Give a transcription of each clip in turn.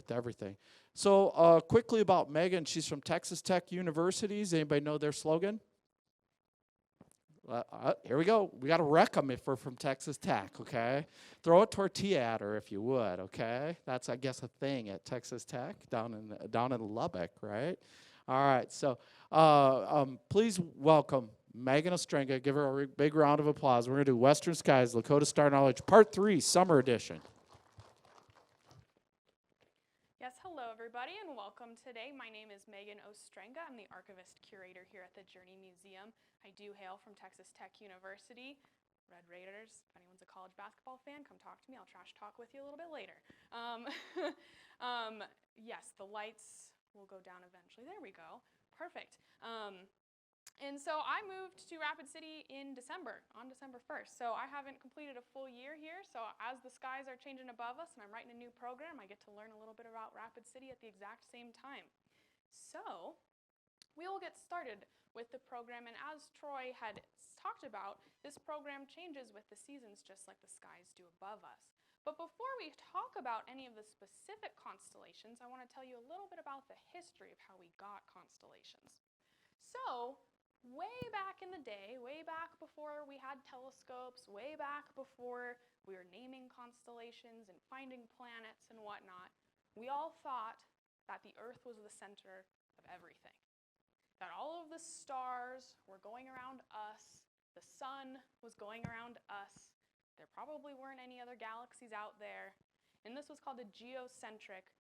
with everything. So quickly about Megan, she's from Texas Tech Universities. Anybody know their slogan? Here we go. We got to wreck them if we're from Texas Tech, okay? Throw a tortilla at her if you would, okay? That's, I guess, a thing at Texas Tech down in Lubbock, right? All right, so please welcome Megan Ostrenga. Give her a big round of applause. We're going to do Western Skies, Lakota Star Knowledge, Part 3, Summer Edition. Yes, hello everybody and welcome today. My name is Megan Ostrenga. I'm the archivist curator here at the Journey Museum. I do hail from Texas Tech University. Red Raiders, if anyone's a college basketball fan, come talk to me. I'll trash talk with you a little bit later. Yes, the lights will go down eventually. There we go. Perfect. And so I moved to Rapid City on December 1st. So I haven't completed a full year here. So as the skies are changing above us and I'm writing a new program, I get to learn a little bit about Rapid City at the exact same time. So we will get started with the program. And as Troy had talked about, this program changes with the seasons just like the skies do above us. But before we talk about any of the specific constellations, I want to tell you a little bit about the history of how we got constellations. So way back in the day, way back before we had telescopes, way back before we were naming constellations and finding planets and whatnot, we all thought that the Earth was the center of everything. That all of the stars were going around us, the sun was going around us, there probably weren't any other galaxies out there, and this was called a geocentric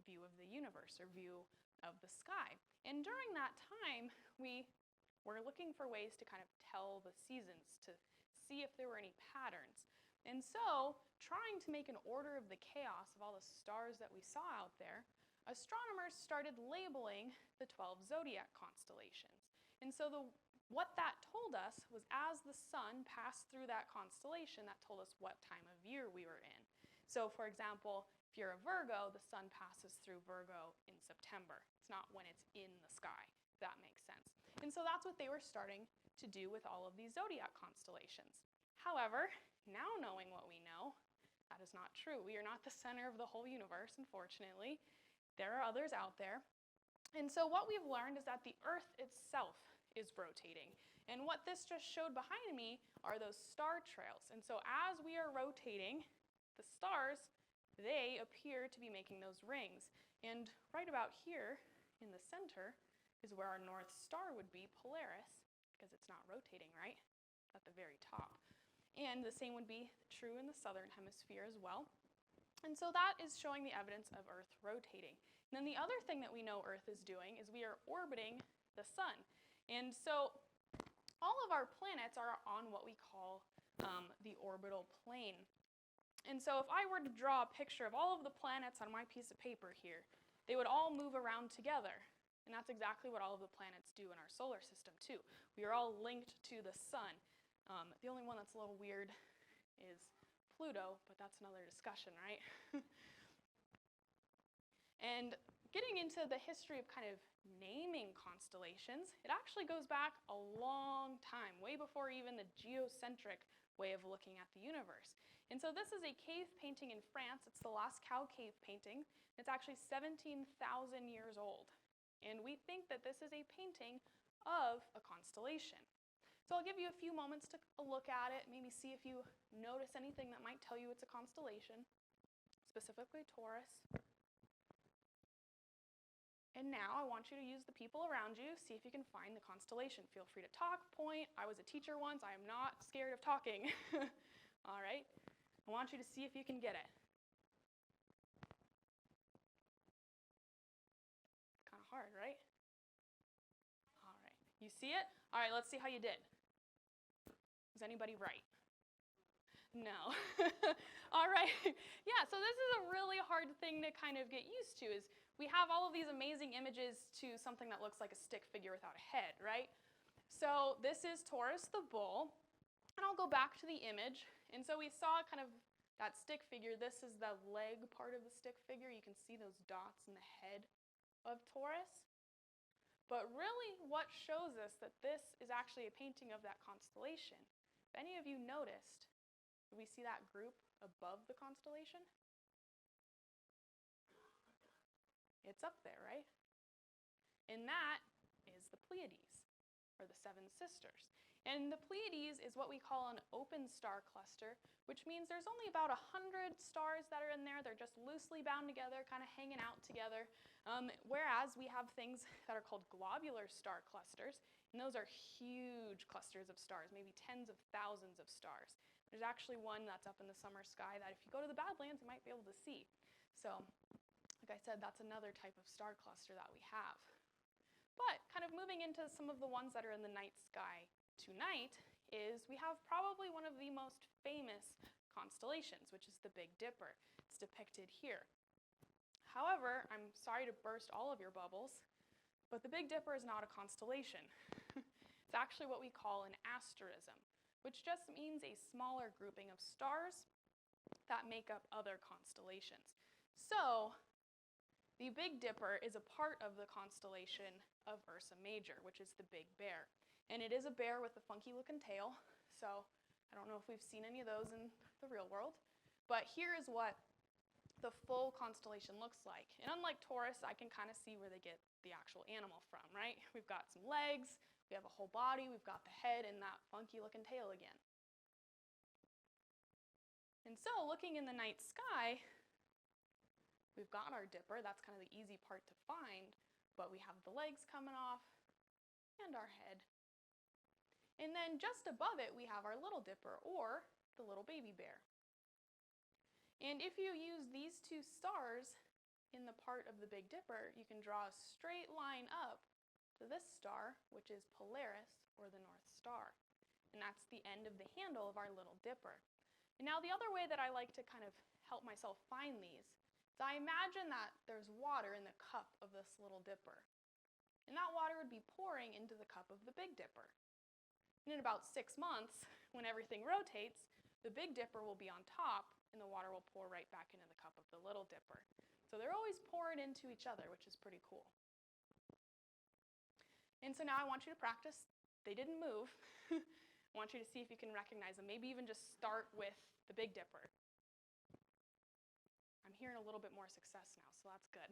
view of the universe, or view of the sky. And during that time, we're looking for ways to kind of tell the seasons, to see if there were any patterns. And so, trying to make an order of the chaos of all the stars that we saw out there, astronomers started labeling the 12 zodiac constellations. And so what that told us was as the sun passed through that constellation, that told us what time of year we were in. So for example, if you're a Virgo, the sun passes through Virgo in September. It's not when it's in the sky, if that makes sense. And so that's what they were starting to do with all of these zodiac constellations. However, now knowing what we know, that is not true. We are not the center of the whole universe, unfortunately. There are others out there. And so what we've learned is that the Earth itself is rotating. And what this just showed behind me are those star trails. And so as we are rotating, the stars, they appear to be making those rings. And right about here in the center is where our North Star would be, Polaris, because it's not rotating, right? At the very top. And the same would be true in the southern hemisphere as well. And so that is showing the evidence of Earth rotating. And then the other thing that we know Earth is doing is we are orbiting the sun. And so all of our planets are on what we call the orbital plane. And so if I were to draw a picture of all of the planets on my piece of paper here, they would all move around together. And that's exactly what all of the planets do in our solar system too. We are all linked to the sun. The only one that's a little weird is Pluto, but that's another discussion, right? And getting into the history of kind of naming constellations, it actually goes back a long time, way before even the geocentric way of looking at the universe. And so this is a cave painting in France. It's the Lascaux cave painting. It's actually 17,000 years old. And we think that this is a painting of a constellation. So I'll give you a few moments to look at it, maybe see if you notice anything that might tell you it's a constellation, specifically Taurus. And now I want you to use the people around you, see if you can find the constellation. Feel free to talk, point. I was a teacher once. I am not scared of talking. All right. I want you to see if you can get it. Kind of hard, right? All right. You see it? All right, let's see how you did. Was anybody right? No. All right. Yeah, so this is a really hard thing to kind of get used to, is we have all of these amazing images to something that looks like a stick figure without a head, right? So this is Taurus the bull, and I'll go back to the image. And so we saw kind of that stick figure. This is the leg part of the stick figure. You can see those dots in the head of Taurus. But really what shows us that this is actually a painting of that constellation, if any of you noticed, do we see that group above the constellation? It's up there, right? And that is the Pleiades, or the seven sisters. And the Pleiades is what we call an open star cluster, which means there's only about 100 stars that are in there. They're just loosely bound together, kind of hanging out together. Whereas we have things that are called globular star clusters, and those are huge clusters of stars, maybe tens of thousands of stars. There's actually one that's up in the summer sky that if you go to the Badlands, you might be able to see. So, like I said, that's another type of star cluster that we have. But kind of moving into some of the ones that are in the night sky tonight is we have probably one of the most famous constellations, which is the Big Dipper. It's depicted here. However, I'm sorry to burst all of your bubbles, but the Big Dipper is not a constellation. It's actually what we call an asterism, which just means a smaller grouping of stars that make up other constellations. So, the Big Dipper is a part of the constellation of Ursa Major, which is the Big Bear. And it is a bear with a funky-looking tail, so I don't know if we've seen any of those in the real world. But here is what the full constellation looks like. And unlike Taurus, I can kind of see where they get the actual animal from, right? We've got some legs, we have a whole body, we've got the head, and that funky-looking tail again. And so, looking in the night sky, we've got our dipper. That's kind of the easy part to find, but we have the legs coming off and our head. And then just above it, we have our little dipper, or the little baby bear. And if you use these two stars in the part of the Big Dipper, you can draw a straight line up to this star, which is Polaris, or the North Star. And that's the end of the handle of our little dipper. And now the other way that I like to kind of help myself find these is I imagine that there's water in the cup of this little dipper. And that water would be pouring into the cup of the Big Dipper. And in about 6 months, when everything rotates, the Big Dipper will be on top and the water will pour right back into the cup of the Little Dipper. So they're always pouring into each other, which is pretty cool. And so now I want you to practice. They didn't move. I want you to see if you can recognize them. Maybe even just start with the Big Dipper. I'm hearing a little bit more success now, so that's good.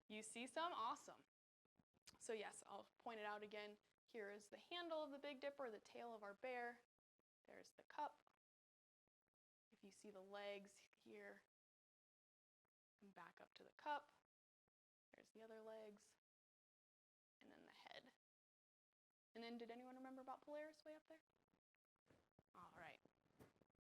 You see some? Awesome. So yes, I'll point it out again. Here is the handle of the Big Dipper, the tail of our bear. There's the cup. If you see the legs here, and back up to the cup. There's the other legs. And then the head. And then did anyone remember about Polaris way up there? All right.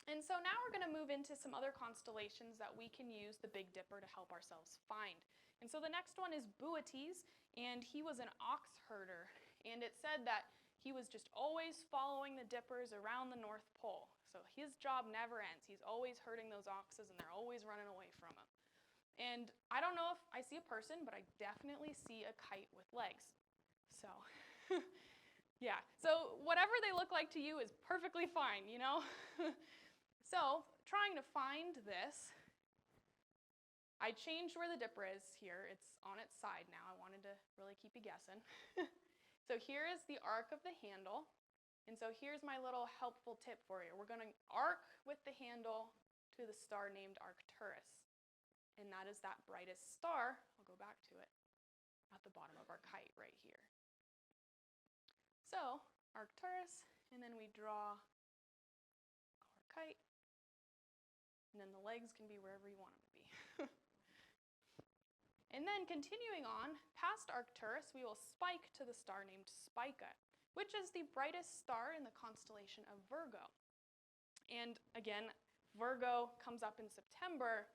And so now we're going to move into some other constellations that we can use the Big Dipper to help ourselves find. And so the next one is Boötes, and he was an ox herder. And it said that he was just always following the dippers around the North Pole. So his job never ends. He's always herding those oxes, and they're always running away from him. And I don't know if I see a person, but I definitely see a kite with legs. So, yeah. So whatever they look like to you is perfectly fine, you know? So, trying to find this, I changed where the dipper is here. It's on its side now. I wanted to really keep you guessing. So here is the arc of the handle. And so here's my little helpful tip for you. We're going to arc with the handle to the star named Arcturus. And that is that brightest star, I'll go back to it, at the bottom of our kite right here. So, Arcturus, and then we draw our kite. And then the legs can be wherever you want them to be. And then continuing on, past Arcturus, we will spike to the star named Spica, which is the brightest star in the constellation of Virgo. And again, Virgo comes up in September,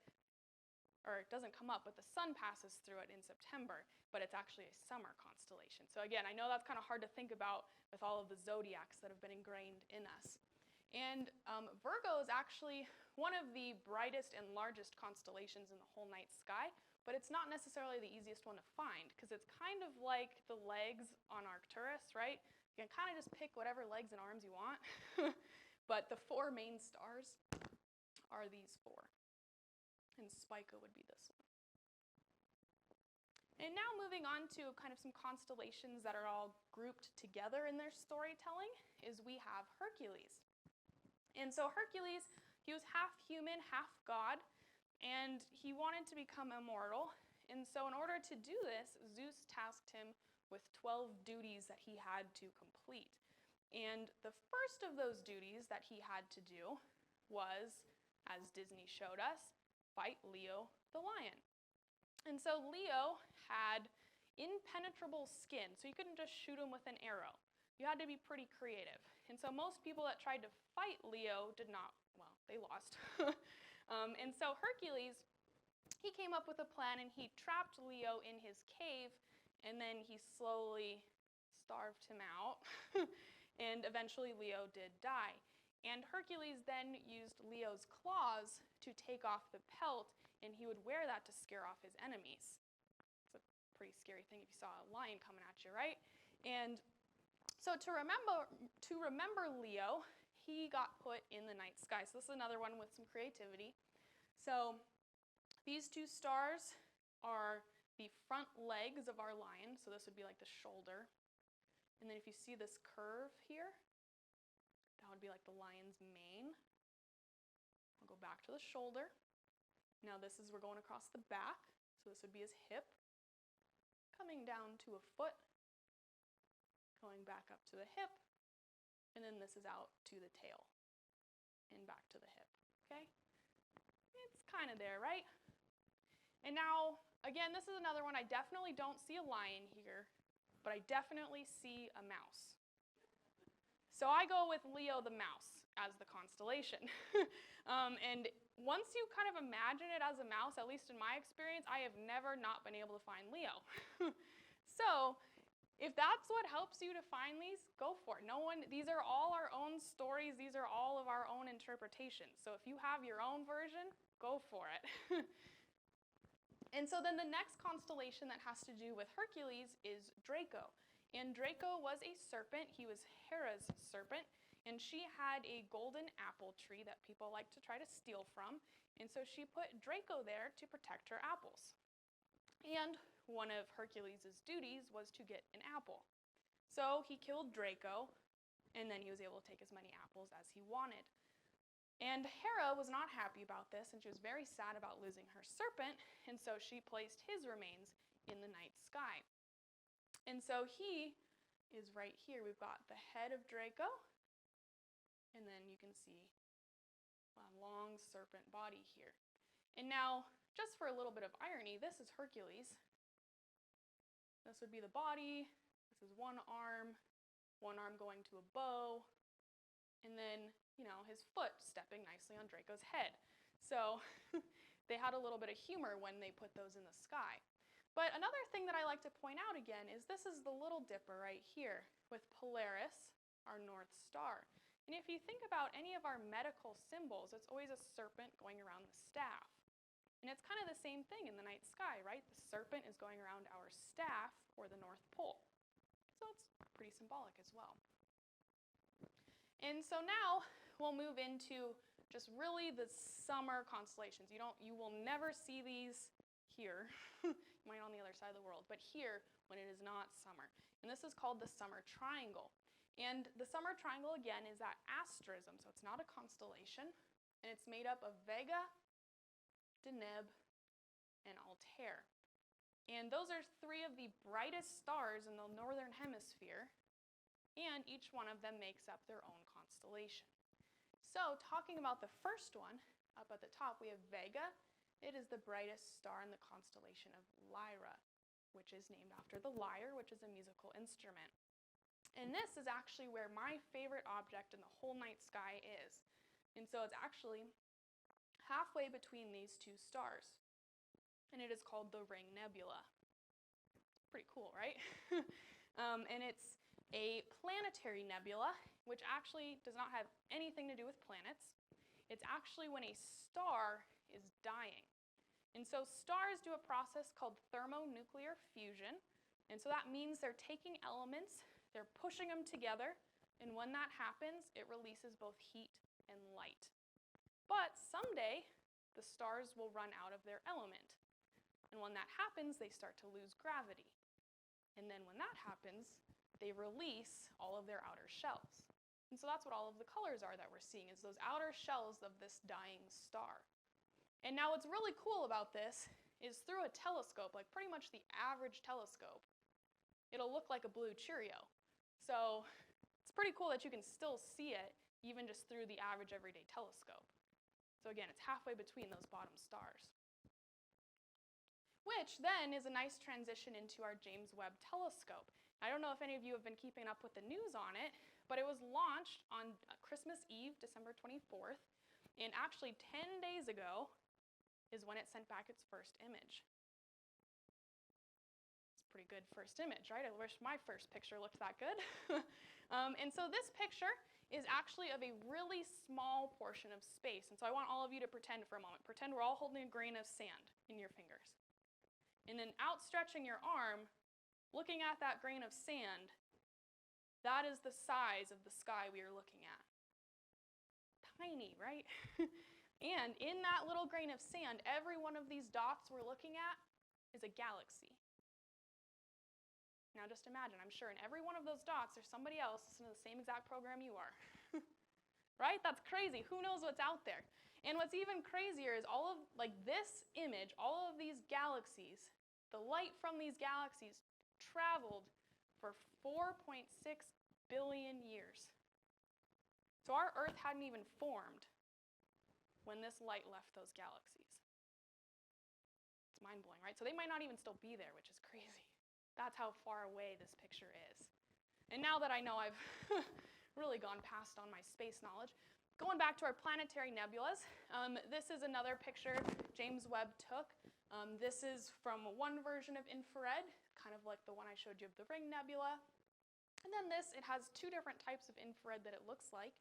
or it doesn't come up, but the sun passes through it in September, but it's actually a summer constellation. So again, I know that's kind of hard to think about with all of the zodiacs that have been ingrained in us. And Virgo is actually one of the brightest and largest constellations in the whole night sky, but it's not necessarily the easiest one to find because it's kind of like the legs on Arcturus, right? You can kind of just pick whatever legs and arms you want, but the 4 main stars are these 4, and Spica would be this one. And now moving on to kind of some constellations that are all grouped together in their storytelling is we have Hercules. And so Hercules, he was half human, half god, and he wanted to become immortal. And so in order to do this, Zeus tasked him with 12 duties that he had to complete. And the first of those duties that he had to do was, as Disney showed us, fight Leo the lion. And so Leo had impenetrable skin, so you couldn't just shoot him with an arrow. You had to be pretty creative. And so most people that tried to fight Leo did not, well, they lost. And so Hercules, he came up with a plan, and he trapped Leo in his cave, and then he slowly starved him out. And eventually Leo did die. And Hercules then used Leo's claws to take off the pelt, and he would wear that to scare off his enemies. It's a pretty scary thing if you saw a lion coming at you, right? And so to remember Leo, he got put in the night sky. So this is another one with some creativity. So these two stars are the front legs of our lion. So this would be like the shoulder. And then if you see this curve here, that would be like the lion's mane. I'll go back to the shoulder. Now this is, we're going across the back. So this would be his hip. Coming down to a foot. Going back up to the hip. And then this is out to the tail. And back to the hip. Okay? It's kind of there, right? And now, again, this is another one. I definitely don't see a lion here, but I definitely see a mouse. So I go with Leo the mouse as the constellation. And once you kind of imagine it as a mouse, at least in my experience, I have never not been able to find Leo. So if that's what helps you to find these, go for it. These are all our own stories. These are all of our own interpretations. So if you have your own version, go for it. And so then the next constellation that has to do with Hercules is Draco. And Draco was a serpent. He was Hera's serpent. And she had a golden apple tree that people like to try to steal from. And so she put Draco there to protect her apples. And one of Hercules' duties was to get an apple. So he killed Draco, and then he was able to take as many apples as he wanted. And Hera was not happy about this, and she was very sad about losing her serpent, and so she placed his remains in the night sky. And so he is right here. We've got the head of Draco, and then you can see a long serpent body here. And now, just for a little bit of irony, this is Hercules. This would be the body. This is one arm going to a bow, and then, his foot stepping nicely on Draco's head. So they had a little bit of humor when they put those in the sky. But another thing that I like to point out again is this is the Little Dipper right here with Polaris, our North Star. And if you think about any of our medical symbols, it's always a serpent going around the staff. And it's kind of the same thing in the night sky, right? The serpent is going around our staff, or the North Pole. So it's pretty symbolic as well. And so now we'll move into just really the summer constellations. You will never see these here. You might on the other side of the world, but here when it is not summer. And this is called the summer triangle. And the summer triangle, again, is that asterism. So it's not a constellation. And it's made up of Vega, Deneb, and Altair. And those are three of the brightest stars in the northern hemisphere. And each one of them makes up their own constellation. So talking about the first one, up at the top, we have Vega. It is the brightest star in the constellation of Lyra, which is named after the lyre, which is a musical instrument. And this is actually where my favorite object in the whole night sky is. And so it's actually halfway between these two stars. And it is called the Ring Nebula. Pretty cool, right? And it's a planetary nebula, which actually does not have anything to do with planets. It's actually when a star is dying. And so stars do a process called thermonuclear fusion. And so that means they're taking elements, they're pushing them together, and when that happens, it releases both heat and light. But someday, the stars will run out of their element. And when that happens, they start to lose gravity. And then when that happens, they release all of their outer shells. And so that's what all of the colors are that we're seeing, is those outer shells of this dying star. And now what's really cool about this is through a telescope, like pretty much the average telescope, it'll look like a blue Cheerio. So it's pretty cool that you can still see it even just through the average everyday telescope. So again, it's halfway between those bottom stars. Which then is a nice transition into our James Webb Telescope. I don't know if any of you have been keeping up with the news on it, but it was launched on Christmas Eve, December 24th, and actually 10 days ago is when it sent back its first image. It's a pretty good first image, right? I wish my first picture looked that good. And so this picture is actually of a really small portion of space. And so I want all of you to pretend for a moment. Pretend we're all holding a grain of sand in your fingers. And then outstretching your arm, looking at that grain of sand, that is the size of the sky we are looking at. Tiny, right? And in that little grain of sand, every one of these dots we're looking at is a galaxy. Now just imagine, I'm sure in every one of those dots there's somebody else listening to the same exact program you are. Right? That's crazy. Who knows what's out there? And what's even crazier is all of, like this image, all of these galaxies, the light from these galaxies traveled for 4.6 billion years. So our Earth hadn't even formed when this light left those galaxies. It's mind-blowing, right? So they might not even still be there, which is crazy. That's how far away this picture is. And now that I know I've really gone past on my space knowledge, going back to our planetary nebulas, this is another picture James Webb took. This is from one version of infrared, kind of like the one I showed you of the Ring Nebula. And then this, it has two different types of infrared that it looks like.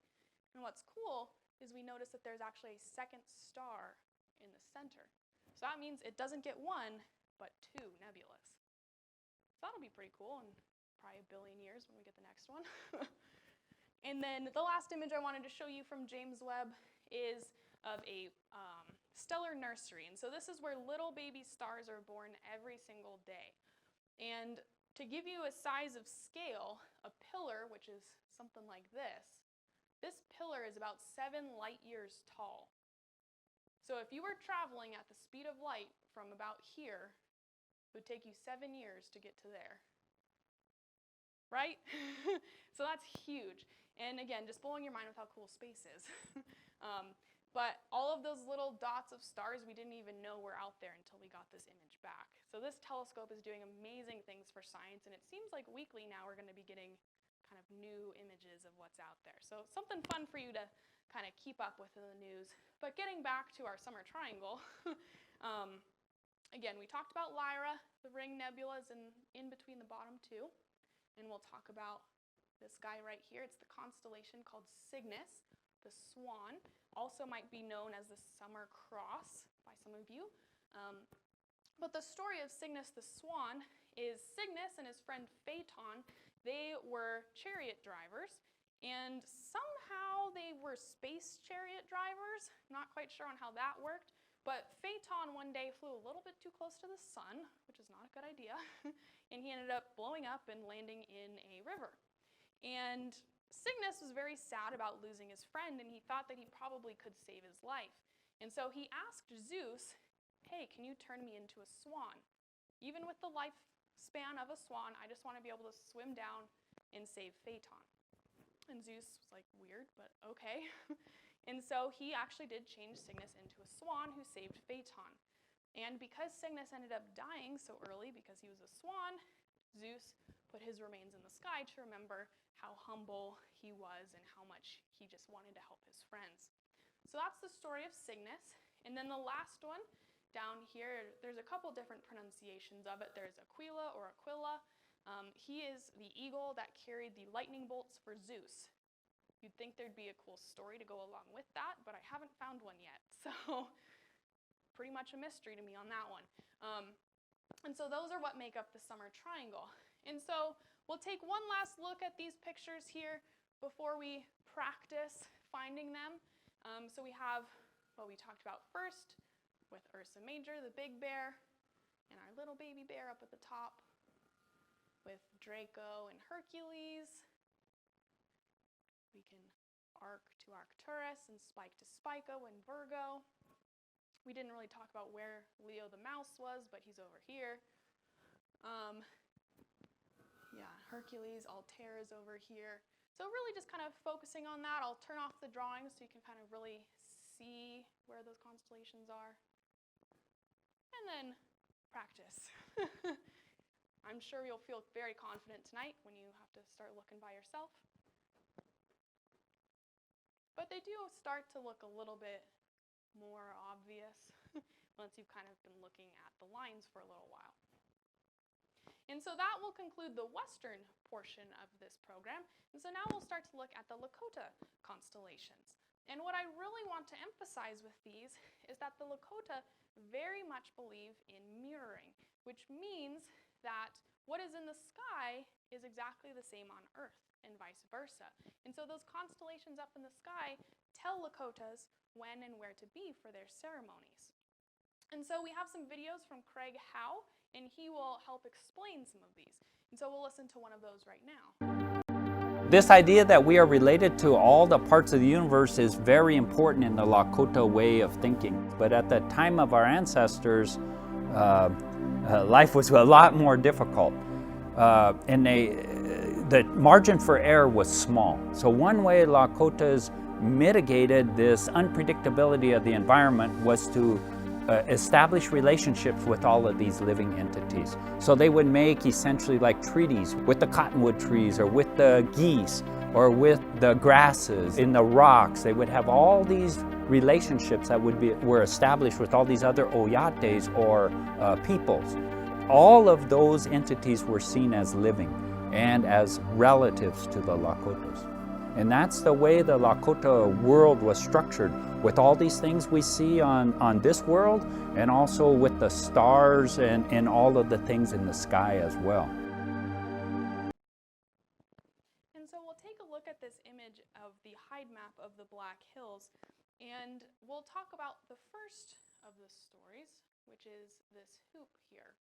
And what's cool is we notice that there's actually a second star in the center. So that means it doesn't get one, but two nebulas. So that'll be pretty cool in probably 1 billion years when we get the next one. And then the last image I wanted to show you from James Webb is of a stellar nursery. And so this is where little baby stars are born every single day. And to give you a size of scale, a pillar, which is something like this pillar is about 7 light years tall. So if you were traveling at the speed of light from about here, it would take you 7 years to get to there. Right? So that's huge. And again, just blowing your mind with how cool space is. But all of those little dots of stars we didn't even know were out there until we got this image back. So this telescope is doing amazing things for science, and it seems like weekly now we're going to be getting kind of new images of what's out there. So something fun for you to kind of keep up with in the news. But getting back to our summer triangle, again, we talked about Lyra, the Ring Nebula is in between the bottom two. And we'll talk about this guy right here. It's the constellation called Cygnus, the swan. Also might be known as the Summer Cross by some of you. But the story of Cygnus the swan is Cygnus and his friend Phaeton, they were chariot drivers. And somehow they were space chariot drivers. I'm not quite sure on how that worked. But Phaeton one day flew a little bit too close to the sun, which is not a good idea, and he ended up blowing up and landing in a river. And Cygnus was very sad about losing his friend, and he thought that he probably could save his life. And so he asked Zeus, hey, can you turn me into a swan? Even with the lifespan of a swan, I just want to be able to swim down and save Phaeton. And Zeus was like, weird, but okay. And so he actually did change Cygnus into a swan who saved Phaeton. And because Cygnus ended up dying so early because he was a swan, Zeus put his remains in the sky to remember how humble he was and how much he just wanted to help his friends. So that's the story of Cygnus. And then the last one down here, there's a couple different pronunciations of it. There's Aquila or Aquila. He is the eagle that carried the lightning bolts for Zeus. You'd think there'd be a cool story to go along with that, but I haven't found one yet. So pretty much a mystery to me on that one. And so those are what make up the summer triangle. And so we'll take one last look at these pictures here before we practice finding them. So we have what we talked about first with Ursa Major, the big bear, and our little baby bear up at the top with Draco and Hercules. We can arc to Arcturus and spike to Spica and Virgo. We didn't really talk about where Leo the mouse was, but he's over here. Yeah, Hercules, Altair is over here. So really just kind of focusing on that. I'll turn off the drawing so you can kind of really see where those constellations are. And then practice. I'm sure you'll feel very confident tonight when you have to start looking by yourself. But they do start to look a little bit more obvious once you've kind of been looking at the lines for a little while. And so that will conclude the western portion of this program. And so now we'll start to look at the Lakota constellations. And what I really want to emphasize with these is that the Lakota very much believe in mirroring, which means that what is in the sky is exactly the same on Earth and vice versa. And so those constellations up in the sky tell Lakotas when and where to be for their ceremonies. And so we have some videos from Craig Howe, and he will help explain some of these. And so we'll listen to one of those right now. This idea that we are related to all the parts of the universe is very important in the Lakota way of thinking. But at the time of our ancestors, life was a lot more difficult. And the margin for error was small. So one way Lakotas mitigated this unpredictability of the environment was to establish relationships with all of these living entities. So they would make essentially like treaties with the cottonwood trees or with the geese or with the grasses in the rocks. They would have all these relationships that were established with all these other oyates or peoples. All of those entities were seen as living and as relatives to the Lakotas. And that's the way the Lakota world was structured, with all these things we see on this world, and also with the stars and all of the things in the sky as well. And so we'll take a look at this image of the hide map of the Black Hills, and we'll talk about the first of the stories, which is this hoop here.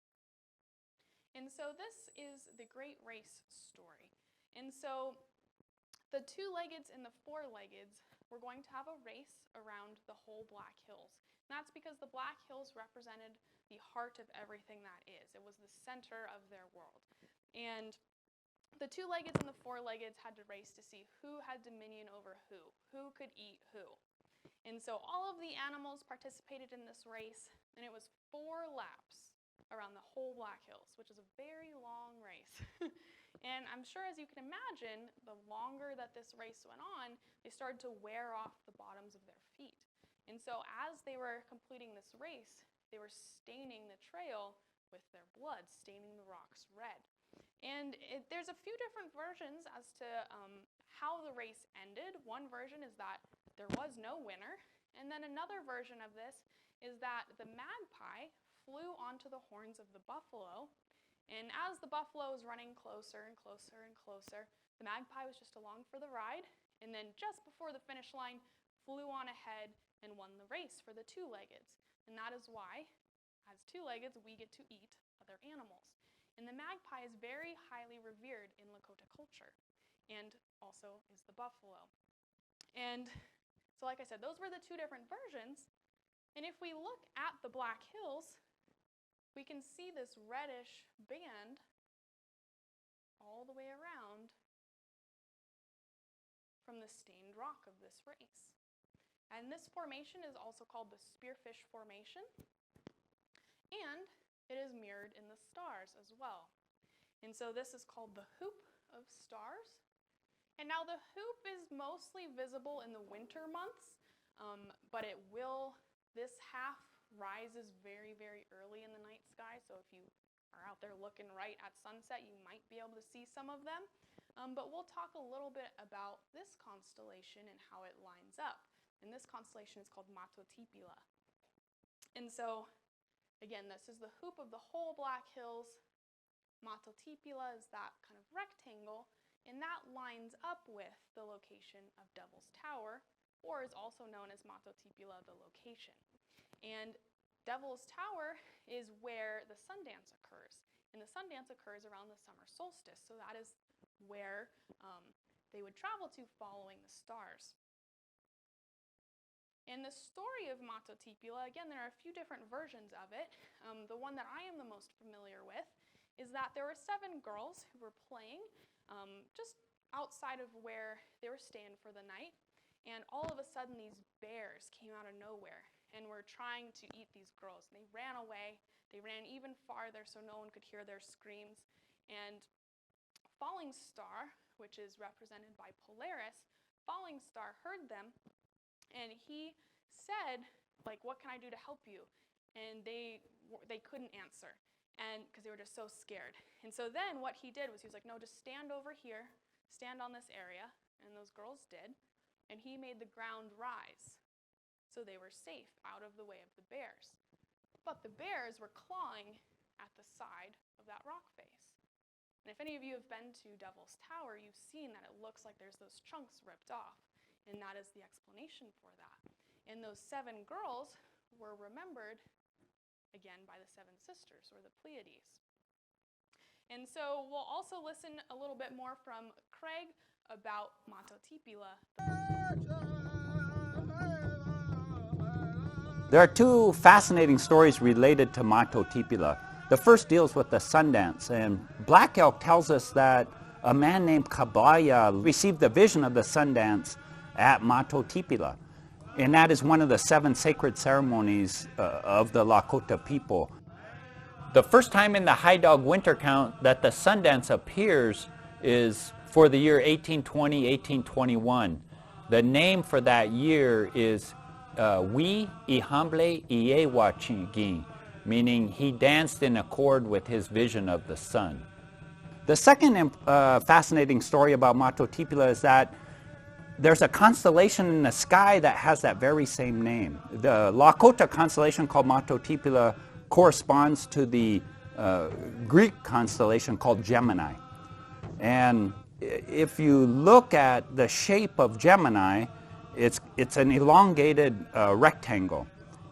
And so this is the Great Race story. And so the two-leggeds and the four-leggeds were going to have a race around the whole Black Hills. And that's because the Black Hills represented the heart of everything that is. It was the center of their world. And the two-leggeds and the four-leggeds had to race to see who had dominion over who could eat who. And so all of the animals participated in this race, and it was 4 laps around the whole Black Hills, which is a very long race. And I'm sure, as you can imagine, the longer that this race went on, they started to wear off the bottoms of their feet. And so as they were completing this race, they were staining the trail with their blood, staining the rocks red. And there's a few different versions as to how the race ended. One version is that there was no winner. And then another version of this is that the magpie flew onto the horns of the buffalo. And as the buffalo was running closer and closer and closer, the magpie was just along for the ride, and then just before the finish line, flew on ahead and won the race for the two-leggeds. And that is why, as two-leggeds, we get to eat other animals. And the magpie is very highly revered in Lakota culture, and also is the buffalo. And so like I said, those were the 2 different versions. And if we look at the Black Hills, we can see this reddish band all the way around from the stained rock of this race. And this formation is also called the Spearfish Formation, and it is mirrored in the stars as well. And so this is called the Hoop of Stars. And now the hoop is mostly visible in the winter months, but this half rises very, very early in the night sky, so if you are out there looking right at sunset, you might be able to see some of them. But we'll talk a little bit about this constellation and how it lines up. And this constellation is called Matotipila. And so, again, this is the hoop of the whole Black Hills. Matotipila is that kind of rectangle, and that lines up with the location of Devil's Tower, or is also known as Matotipila, the location. And Devil's Tower is where the Sundance occurs. And the Sundance occurs around the summer solstice. So that is where they would travel to following the stars. And the story of Matotipila, again, there are a few different versions of it. The one that I am the most familiar with is that there were 7 girls who were playing just outside of where they were staying for the night. And all of a sudden, these bears came out of nowhere and were trying to eat these girls. And they ran away. They ran even farther so no one could hear their screams. And Falling Star, which is represented by Polaris, Falling Star heard them, and he said, like, what can I do to help you? And they couldn't answer, and because they were just so scared. And so then what he did was he was like, no, just stand over here, stand on this area, and those girls did, and he made the ground rise, so they were safe out of the way of the bears. But the bears were clawing at the side of that rock face. And if any of you have been to Devil's Tower, you've seen that it looks like there's those chunks ripped off. And that is the explanation for that. And those 7 girls were remembered, again, by the 7 sisters, or the Pleiades. And so we'll also listen a little bit more from Craig about Matotipila. There are 2 fascinating stories related to Matotipila. The first deals with the Sundance, and Black Elk tells us that a man named Kabaya received the vision of the Sundance at Matotipila, and that is one of the 7 sacred ceremonies of the Lakota people. The first time in the High Dog winter count that the Sundance appears is for the year 1820-1821. The name for that year is Wi Ihamble Iewachigi, meaning he danced in accord with his vision of the sun. The second fascinating story about Matotipila is that there's a constellation in the sky that has that very same name. The Lakota constellation called Matotipila corresponds to the Greek constellation called Gemini. And if you look at the shape of Gemini, it's an elongated rectangle.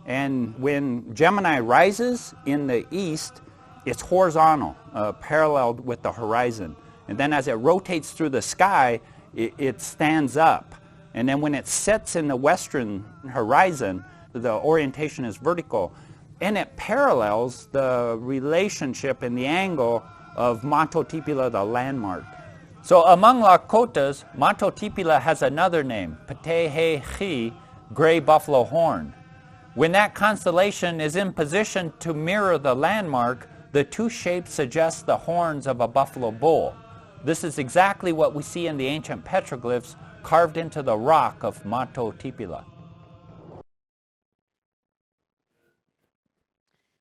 And when Gemini rises in the east, it's horizontal, paralleled with the horizon. And then as it rotates through the sky, it stands up. And then when it sets in the western horizon, the orientation is vertical. And it parallels the relationship and the angle of Matotipila, the landmark. So among Lakotas, Matotipila has another name, Patehechi, gray buffalo horn. When that constellation is in position to mirror the landmark, the 2 shapes suggest the horns of a buffalo bull. This is exactly what we see in the ancient petroglyphs carved into the rock of Matotipila.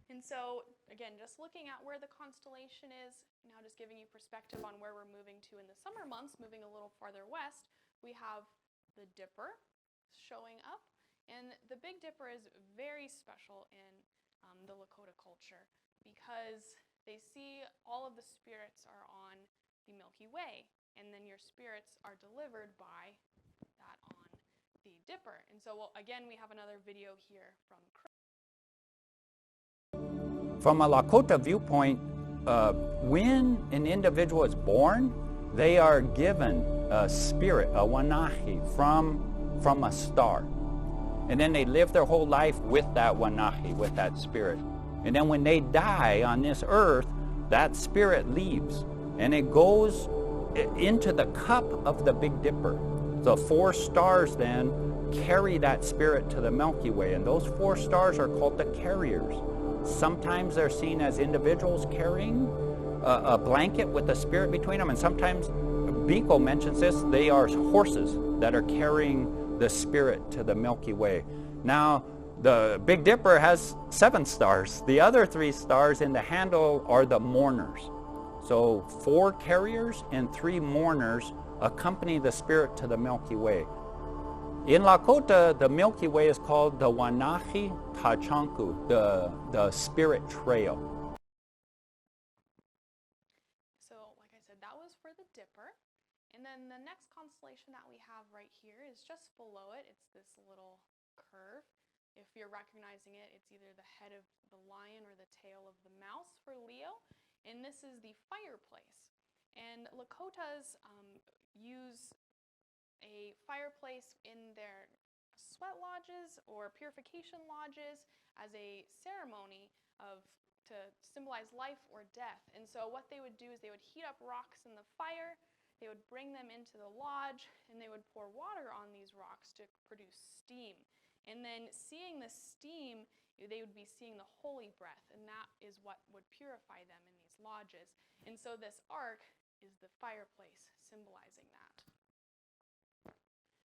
And so, again, just looking at where the constellation is, now just giving you perspective on where we're moving to in the summer months, moving a little farther west, we have the Dipper showing up. And the Big Dipper is very special in the Lakota culture because they see all of the spirits are on the Milky Way, and then your spirits are delivered by that on the Dipper. And so, again, we have another video here from Craig. From a Lakota viewpoint, when an individual is born, they are given a spirit, a wanahi, from a star. And then they live their whole life with that wanahi, with that spirit. And then when they die on this earth, that spirit leaves. And it goes into the cup of the Big Dipper. The 4 stars then carry that spirit to the Milky Way. And those 4 stars are called the carriers. Sometimes they're seen as individuals carrying a blanket with a spirit between them. And sometimes, Biko mentions this, they are horses that are carrying the spirit to the Milky Way. Now, the Big Dipper has 7 stars. The other 3 stars in the handle are the mourners. So 4 carriers and 3 mourners accompany the spirit to the Milky Way. In Lakota, the Milky Way is called the Wanahi Tachanku, the spirit trail. So, like I said, that was for the Dipper. And then the next constellation that we have right here is just below it. It's this little curve. If you're recognizing it, it's either the head of the lion or the tail of the mouse for Leo. And this is the fireplace. And Lakotas use a fireplace in their sweat lodges or purification lodges as a ceremony to symbolize life or death. And so what they would do is they would heat up rocks in the fire, they would bring them into the lodge, and they would pour water on these rocks to produce steam. And then seeing the steam, they would be seeing the holy breath, and that is what would purify them in these lodges. And so this ark is the fireplace, symbolizing that.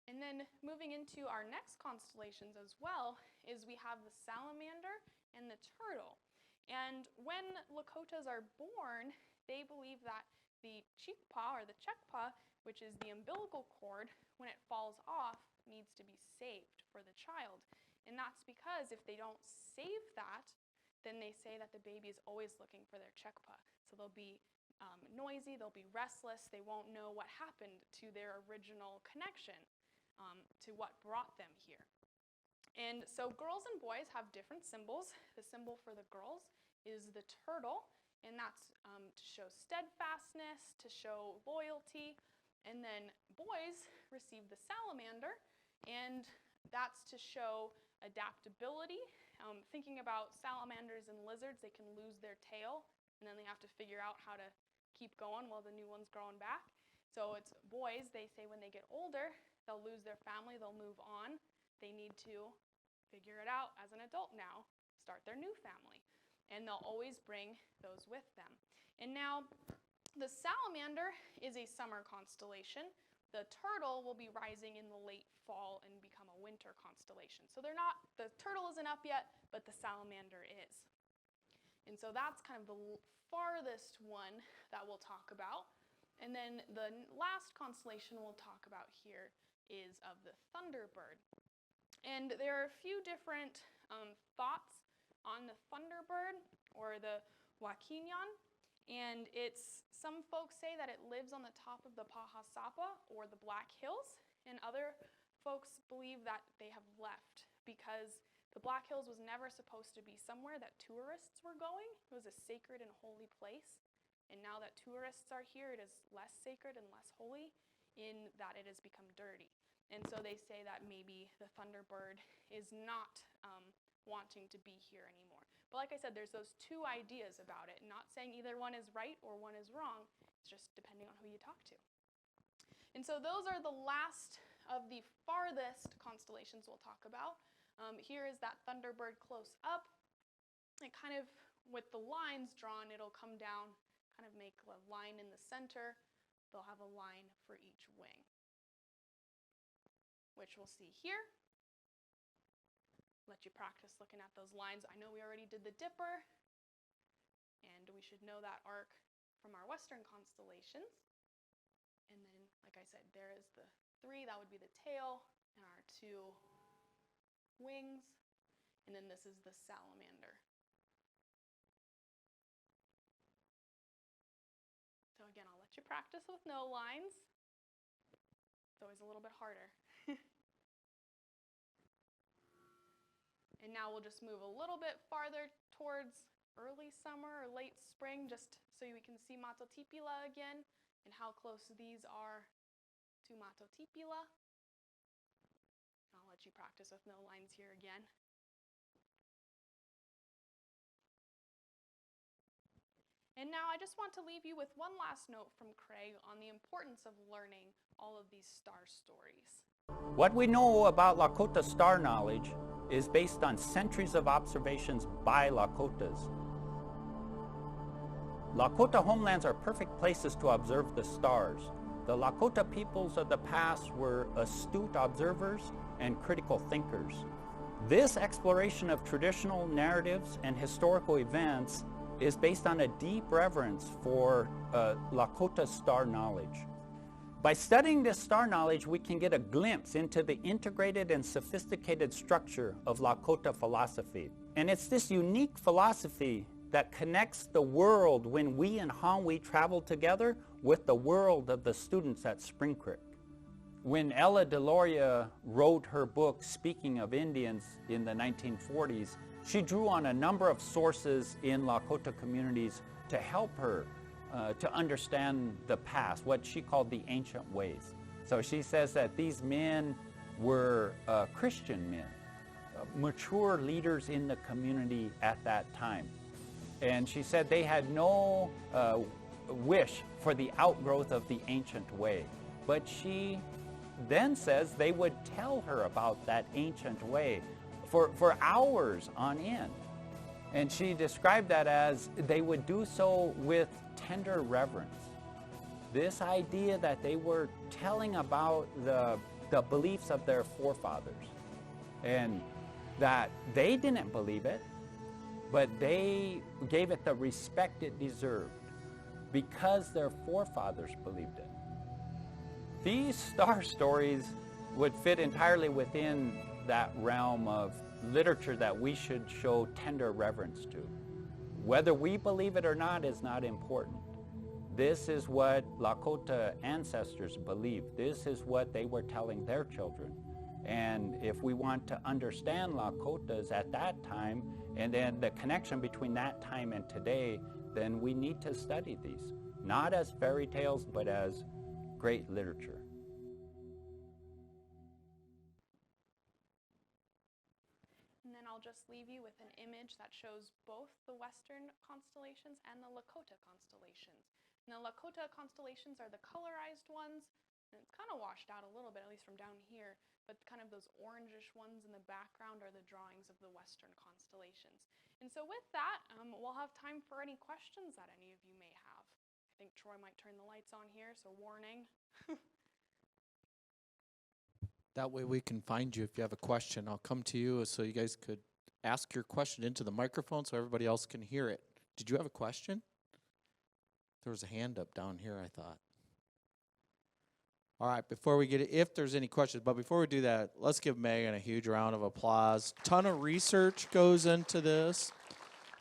And then moving into our next constellations as well is we have the salamander and the turtle. And when Lakotas are born, they believe that the chikpa or the chekpa, which is the umbilical cord, when it falls off, needs to be saved for the child. And that's because if they don't save that, then they say that the baby is always looking for their chekpa. So they'll be noisy, they'll be restless, they won't know what happened to their original connection, to what brought them here. And so girls and boys have different symbols. The symbol for the girls is the turtle, and that's to show steadfastness, to show loyalty. And then boys receive the salamander, and that's to show adaptability. Thinking about salamanders and lizards, they can lose their tail, and then they have to figure out how to keep going while the new one's growing back. So it's boys, they say when they get older, they'll lose their family, they'll move on. They need to figure it out as an adult now, start their new family. And they'll always bring those with them. And now, the salamander is a summer constellation. The turtle will be rising in the late fall and become a winter constellation. So the turtle isn't up yet, but the salamander is. And so that's kind of the farthest one that we'll talk about. And then the last constellation we'll talk about here is of the Thunderbird. And there are a few different thoughts on the Thunderbird or the Wakinyan. And some folks say that it lives on the top of the Pahasapa or the Black Hills, and other folks believe that they have left because the Black Hills was never supposed to be somewhere that tourists were going. It was a sacred and holy place. And now that tourists are here, it is less sacred and less holy in that it has become dirty. And so they say that maybe the Thunderbird is not wanting to be here anymore. But like I said, there's those two ideas about it. Not saying either one is right or one is wrong. It's just depending on who you talk to. And so those are the last of the farthest constellations we'll talk about. Here is that Thunderbird close up. And kind of with the lines drawn, it'll come down, kind of make a line in the center. They'll have a line for each wing, which we'll see here. Let you practice looking at those lines. I know we already did the Dipper, and we should know that arc from our Western constellations. And then, like I said, there is the 3, that would be the tail, and our 2 wings, and then this is the salamander. So again, I'll let you practice with no lines. It's always a little bit harder. And now we'll just move a little bit farther towards early summer or late spring, just so we can see Matotipila again and how close these are to Matotipila. I'll let you practice with no lines here again. And now I just want to leave you with one last note from Craig on the importance of learning all of these star stories. What we know about Lakota star knowledge is based on centuries of observations by Lakotas. Lakota homelands are perfect places to observe the stars. The Lakota peoples of the past were astute observers and critical thinkers. This exploration of traditional narratives and historical events is based on a deep reverence for Lakota star knowledge. By studying this star knowledge, we can get a glimpse into the integrated and sophisticated structure of Lakota philosophy. And it's this unique philosophy that connects the world when we and Hanwi travel together with the world of the students at Spring Creek. When Ella Deloria wrote her book, Speaking of Indians, in the 1940s, she drew on a number of sources in Lakota communities to help her to understand the past, what she called the ancient ways. So she says that these men were Christian men, mature leaders in the community at that time. And she said they had no wish for the outgrowth of the ancient way. But she then says they would tell her about that ancient way for hours on end. And she described that as they would do so with tender reverence. This idea that they were telling about the beliefs of their forefathers, and that they didn't believe it, but they gave it the respect it deserved because their forefathers believed it. These star stories would fit entirely within that realm of literature that we should show tender reverence to. Whether we believe it or not is not important. This is what Lakota ancestors believed. This is what they were telling their children. And if we want to understand Lakotas at that time, and then the connection between that time and today, then we need to study these, not as fairy tales, but as great literature. And then I'll just leave you with an image that shows both the Western constellations and the Lakota constellations. And the Lakota constellations are the colorized ones, and it's kind of washed out a little bit, at least from down here, but kind of those orangish ones in the background are the drawings of the Western constellations. And so with that, we'll have time for any questions that any of you may have. I think Troy might turn the lights on here, so warning. That way we can find you if you have a question. I'll come to you so you guys could ask your question into the microphone so everybody else can hear it. Did you have a question? There was a hand up down here, I thought. All right, before we get it, if there's any questions, but before we do that, let's give Megan a huge round of applause. Ton of research goes into this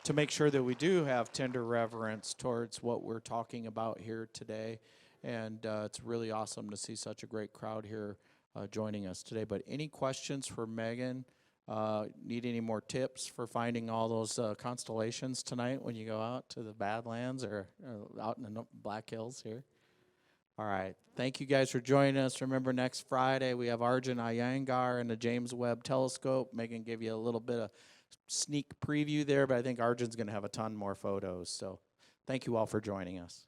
to make sure that we do have tender reverence towards what we're talking about here today. And it's really awesome to see such a great crowd here joining us today. But any questions for Megan? Need any more tips for finding all those constellations tonight when you go out to the Badlands or out in the Black Hills here? All right. Thank you guys for joining us. Remember, next Friday we have Arjun Iyengar and the James Webb Telescope. Megan gave you a little bit of sneak preview there, but I think Arjun's going to have a ton more photos. So thank you all for joining us.